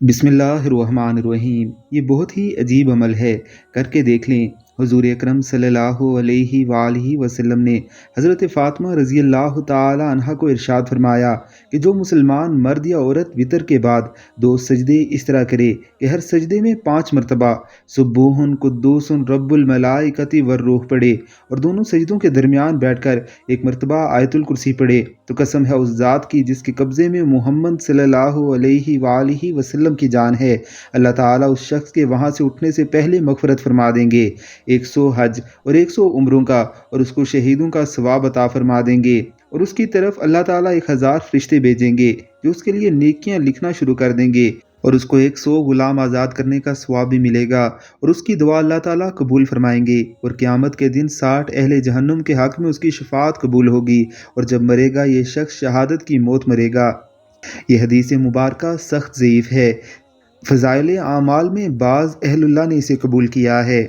بسم اللہ الرحمن الرحیم۔ یہ بہت ہی عجیب عمل ہے، کر کے دیکھ لیں۔ حضور اکرم صلی اللہ علیہ وآلہ وسلم نے حضرت فاطمہ رضی اللہ تعالی عنہا کو ارشاد فرمایا کہ جو مسلمان مرد یا عورت وطر کے بعد 2 سجدے اس طرح کرے کہ ہر سجدے میں 5 مرتبہ سبوح قدوس رب الملائکۃ والروح پڑھے اور دونوں سجدوں کے درمیان بیٹھ کر 1 مرتبہ آیت الکرسی پڑھے، تو قسم ہے اس ذات کی جس کے قبضے میں محمد صلی اللہ علیہ وآلہ وسلم کی جان ہے، اللہ تعالیٰ اس شخص کے وہاں سے اٹھنے سے پہلے مغفرت فرما دیں گے، 100 حج اور 100 عمروں کا، اور اس کو شہیدوں کا ثواب عطا فرما دیں گے، اور اس کی طرف اللہ تعالیٰ 1000 فرشتے بھیجیں گے جو اس کے لیے نیکیاں لکھنا شروع کر دیں گے، اور اس کو 100 غلام آزاد کرنے کا ثواب بھی ملے گا، اور اس کی دعا اللہ تعالیٰ قبول فرمائیں گے، اور قیامت کے دن 60 اہل جہنم کے حق میں اس کی شفاعت قبول ہوگی، اور جب مرے گا یہ شخص شہادت کی موت مرے گا۔ یہ حدیث مبارکہ سخت ضعیف ہے۔ فضائل اعمال میں بعض اہل اللہ نے اسے قبول کیا ہے۔